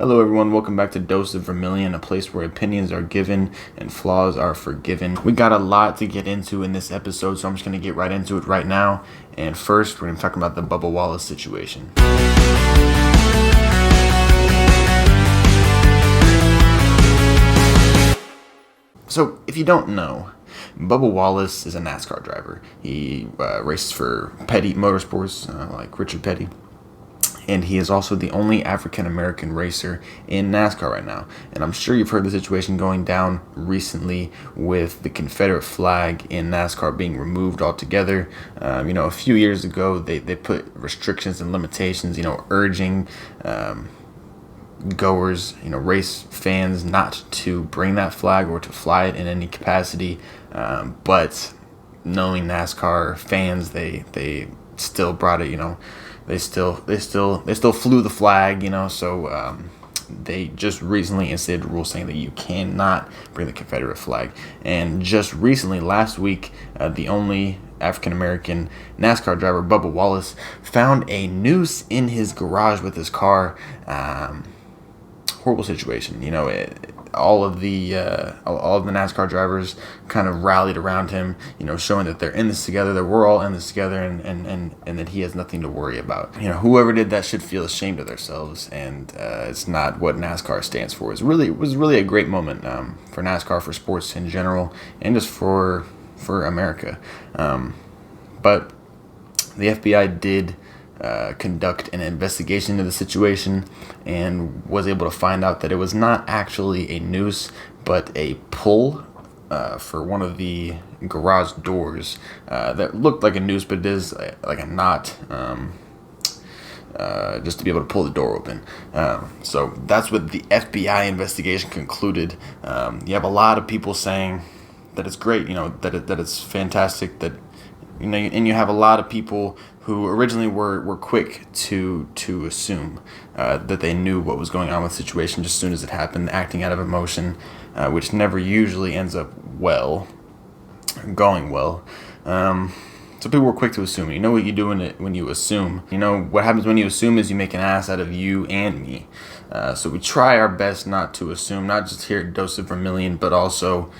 Hello everyone, welcome back to Dose of Vermillion, a place where opinions are given and flaws are forgiven. We got a lot to get into in this episode, so I'm just going to get right into it right now. And first, we're going to talk about the Bubba Wallace situation. So, if you don't know, Bubba Wallace is a NASCAR driver. He races for Petty Motorsports, like Richard Petty. And he is also the only African-American racer in NASCAR right now. And I'm sure you've heard the situation going down recently with the Confederate flag in NASCAR being removed altogether. A few years ago, they put restrictions and limitations, urging goers, race fans not to bring that flag or to fly it in any capacity. But knowing NASCAR fans, they still brought it, They still flew the flag, so they just recently instituted a rule saying that you cannot bring the Confederate flag. And just recently, last week, the only African-American NASCAR driver, Bubba Wallace, found a noose in his garage with his car. Horrible situation. All of the NASCAR drivers kind of rallied around him, showing that they're in this together, that we're all in this together, and that he has nothing to worry about. Whoever did that should feel ashamed of themselves, and it's not what NASCAR stands for. It was really a great moment for NASCAR, for sports in general, and just for America. But the FBI did conduct an investigation into the situation and was able to find out that it was not actually a noose but a pull for one of the garage doors that looked like a noose, but it is like a knot just to be able to pull the door open. So that's what the FBI investigation concluded. You have a lot of people saying that it's great, that it's fantastic, that and you have a lot of people who originally were quick to assume that they knew what was going on with the situation just as soon as it happened, acting out of emotion, which never usually ends up going well. So people were quick to assume. You know what you do when you assume. What happens when you assume is you make an ass out of you and me. So we try our best not to assume, not just here at Dose of Vermillion, but also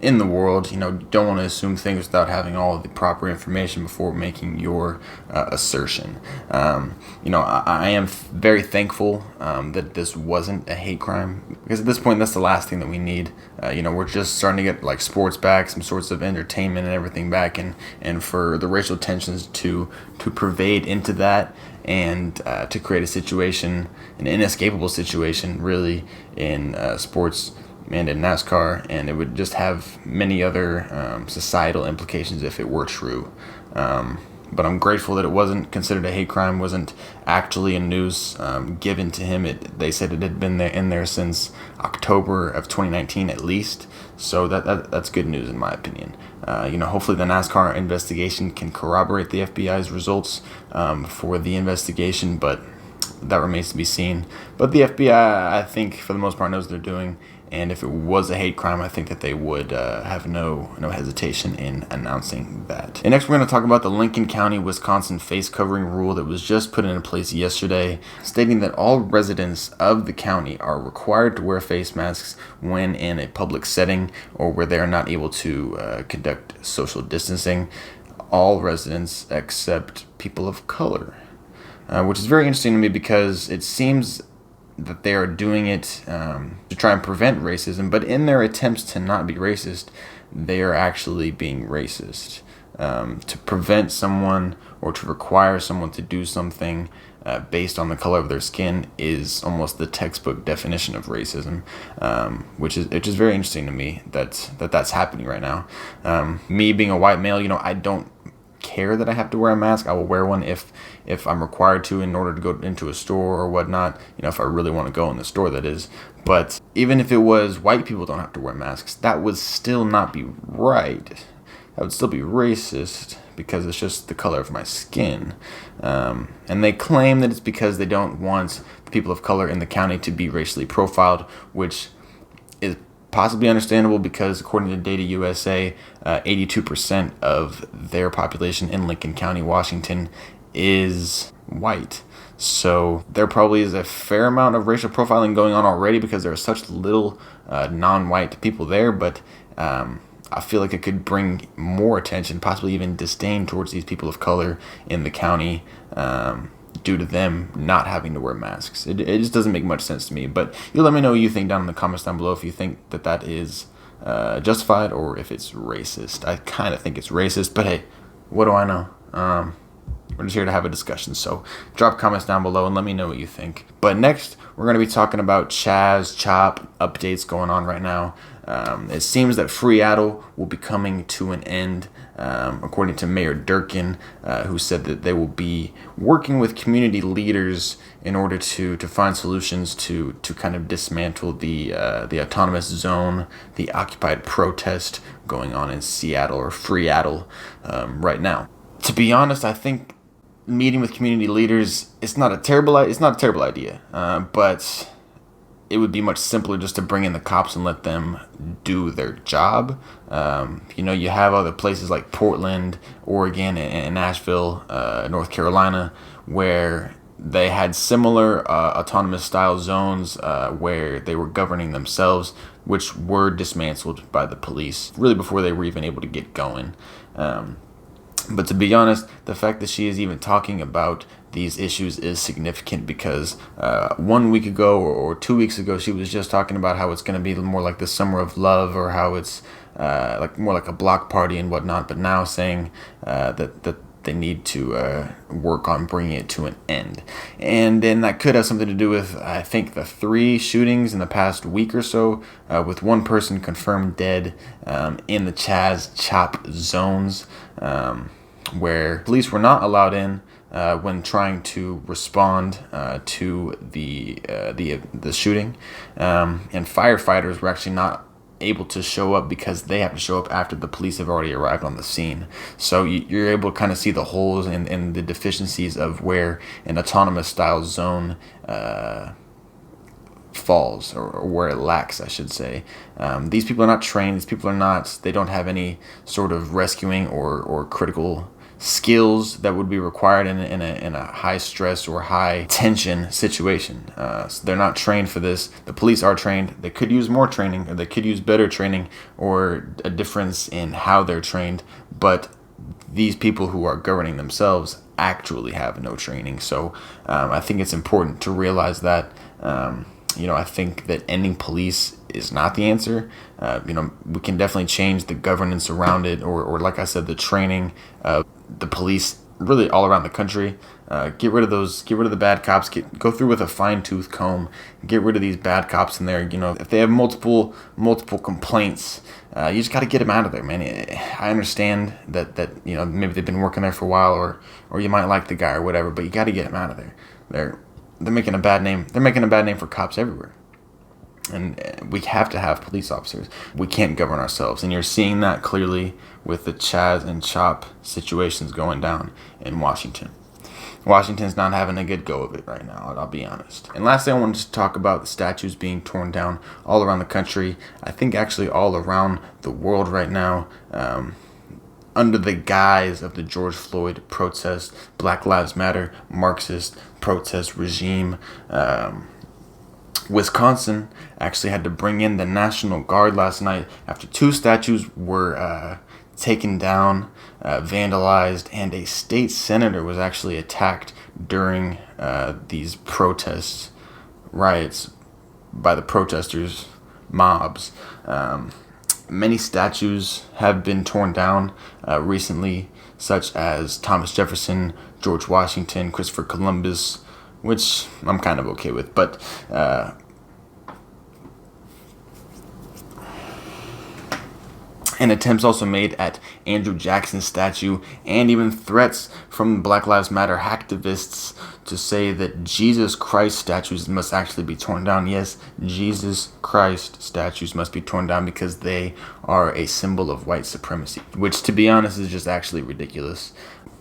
in the world. You don't want to assume things without having all of the proper information before making your assertion. I am very thankful that this wasn't a hate crime, because at this point that's the last thing that we need. We're just starting to get like sports back, some sorts of entertainment and everything back, and for the racial tensions to pervade into that and to create a situation, an inescapable situation really in sports and in NASCAR, and it would just have many other societal implications if it were true. But I'm grateful that it wasn't considered a hate crime, wasn't actually a noose given to him. They said it had been in there since October of 2019 at least, so that's good news in my opinion. Hopefully the NASCAR investigation can corroborate the FBI's results for the investigation, but that remains to be seen. But the FBI, I think, for the most part, knows what they're doing. And if it was a hate crime, I think that they would have no hesitation in announcing that. And next, we're going to talk about the Lincoln County, Wisconsin face covering rule that was just put into place yesterday, stating that all residents of the county are required to wear face masks when in a public setting or where they are not able to conduct social distancing. All residents except people of color, which is very interesting to me because it seems that they are doing it to try and prevent racism, but in their attempts to not be racist, they are actually being racist. To prevent someone or to require someone to do something based on the color of their skin is almost the textbook definition of racism, which is very interesting to me that's happening right now. Me being a white male, I don't care that I have to wear a mask. I will wear one if I'm required to in order to go into a store or whatnot, if I really want to go in the store, that is. But even if it was white people don't have to wear masks, that would still not be right. That would still be racist because it's just the color of my skin. And they claim that it's because they don't want the people of color in the county to be racially profiled, which is possibly understandable because according to Data USA, 82% of their population in Lincoln County, Washington, is white. So there probably is a fair amount of racial profiling going on already because there are such little non-white people there. But I feel like it could bring more attention, possibly even disdain towards these people of color in the county due to them not having to wear masks. It just doesn't make much sense to me. But you let me know what you think down in the comments down below if you think that is justified or if it's racist. I kind of think it's racist, but hey, what do I know? We're just here to have a discussion. So drop comments down below and let me know what you think. But next, we're going to be talking about Chaz Chop updates going on right now. It seems that Freatle will be coming to an end, according to Mayor Durkin, who said that they will be working with community leaders in order to find solutions to kind of dismantle the autonomous zone, the occupied protest going on in Seattle or Freatle right now. To be honest, I think meeting with community leaders it's not a terrible idea, but it would be much simpler just to bring in the cops and let them do their job. You have other places like Portland, Oregon, and Nashville, North Carolina, where they had similar autonomous style zones where they were governing themselves, which were dismantled by the police really before they were even able to get going. But to be honest, the fact that she is even talking about these issues is significant because 1 week ago or 2 weeks ago, she was just talking about how it's going to be more like the summer of love or how it's more like a block party and whatnot. But now saying that they need to work on bringing it to an end. And then that could have something to do with, I think, the 3 shootings in the past week or so, with 1 person confirmed dead in the Chaz Chop zones, where police were not allowed in when trying to respond to the shooting, and firefighters were actually not able to show up because they have to show up after the police have already arrived on the scene. So you're able to kind of see the holes and the deficiencies of where an autonomous style zone falls, or where it lacks, I should say. These people are not trained. These people they don't have any sort of rescuing or critical skills that would be required in a high stress or high tension situation. So they're not trained for this. The police are trained. They could use more training, or they could use better training, or a difference in how they're trained. But these people who are governing themselves actually have no training. So I think it's important to realize that. I think that ending police is not the answer. We can definitely change the governance around it, or like I said, the training of the police really all around the country. Get rid of the bad cops. Go through with a fine-tooth comb. Get rid of these bad cops in there. If they have multiple complaints, you just got to get them out of there, man. I understand that maybe they've been working there for a while, or you might like the guy or whatever, but you got to get them out of there. They're making a bad name. They're making a bad name for cops everywhere. And we have to have police officers. We can't govern ourselves. And you're seeing that clearly with the Chaz and Chop situations going down in Washington. Washington's not having a good go of it right now, I'll be honest. And lastly, I wanted to talk about the statues being torn down all around the country. I think actually all around the world right now. Under the guise of the George Floyd protest, Black Lives Matter, Marxist protest regime. Wisconsin actually had to bring in the National Guard last night after 2 statues were taken down, vandalized, and a state senator was actually attacked during these protests, riots by the protesters, mobs. Many statues have been torn down recently, such as Thomas Jefferson, George Washington, Christopher Columbus, which I'm kind of okay with, but and attempts also made at Andrew Jackson's statue, and even threats from Black Lives Matter activists to say that Jesus Christ statues must actually be torn down. Yes, Jesus Christ statues must be torn down because they are a symbol of white supremacy, which, to be honest, is just actually ridiculous.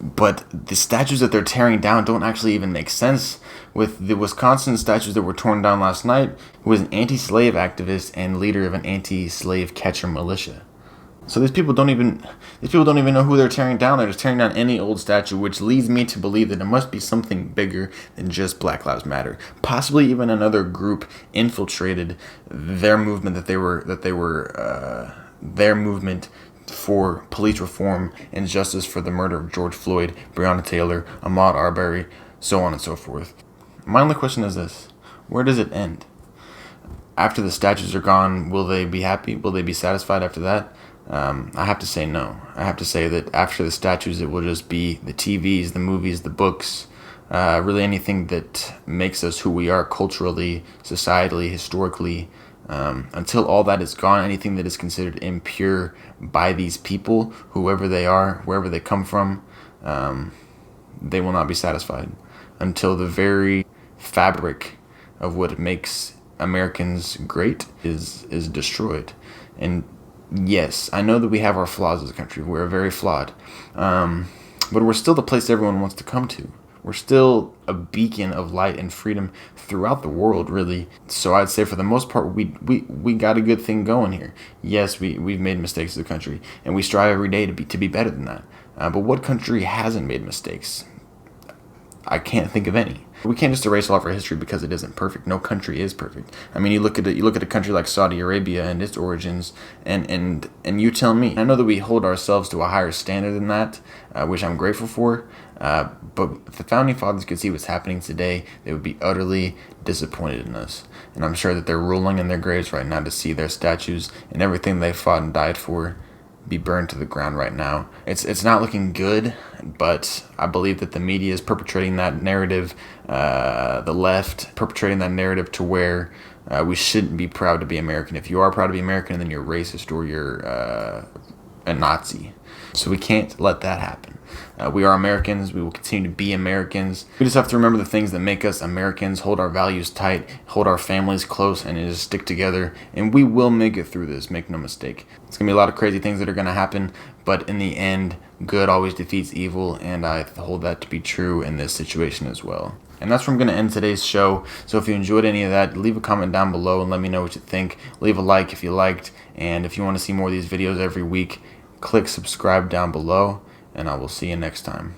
But the statues that they're tearing down don't actually even make sense. With the Wisconsin statues that were torn down last night, who was an anti-slave activist and leader of an anti-slave catcher militia. So these people don't even know who they're tearing down. They're just tearing down any old statue, which leads me to believe that it must be something bigger than just Black Lives Matter. Possibly even another group infiltrated their movement their movement for police reform and justice for the murder of George Floyd, Breonna Taylor, Ahmaud Arbery, so on and so forth. My only question is this: where does it end? After the statues are gone, will they be happy? Will they be satisfied after that? I have to say no. I have to say that after the statues, it will just be the TVs, the movies, the books, really anything that makes us who we are culturally, societally, historically. Until all that is gone, anything that is considered impure by these people, whoever they are, wherever they come from, they will not be satisfied until the very fabric of what makes Americans great is destroyed. And yes, I know that we have our flaws as a country. We're very flawed. But we're still the place everyone wants to come to. We're still a beacon of light and freedom throughout the world, really. So I'd say for the most part, we got a good thing going here. Yes, we've made mistakes as a country, and we strive every day to be better than that. But what country hasn't made mistakes? I can't think of any. We can't just erase all of our history because it isn't perfect. No country is perfect. I mean, you look at a country like Saudi Arabia and its origins, and you tell me. I know that we hold ourselves to a higher standard than that, which I'm grateful for. But if the founding fathers could see what's happening today, they would be utterly disappointed in us. And I'm sure that they're rolling in their graves right now to see their statues and everything they fought and died for be burned to the ground right now. It's not looking good, but I believe that the media is perpetrating that narrative, the left perpetrating that narrative to where we shouldn't be proud to be American. If you are proud to be American, then you're racist or you're a Nazi. So we can't let that happen. We are Americans. We will continue to be Americans. We just have to remember the things that make us Americans, hold our values tight, hold our families close, and just stick together. And we will make it through this, make no mistake. It's going to be a lot of crazy things that are going to happen, but in the end, good always defeats evil, and I hold that to be true in this situation as well. And that's where I'm going to end today's show. So if you enjoyed any of that, leave a comment down below and let me know what you think. Leave a like if you liked, and if you want to see more of these videos every week, click subscribe down below, and I will see you next time.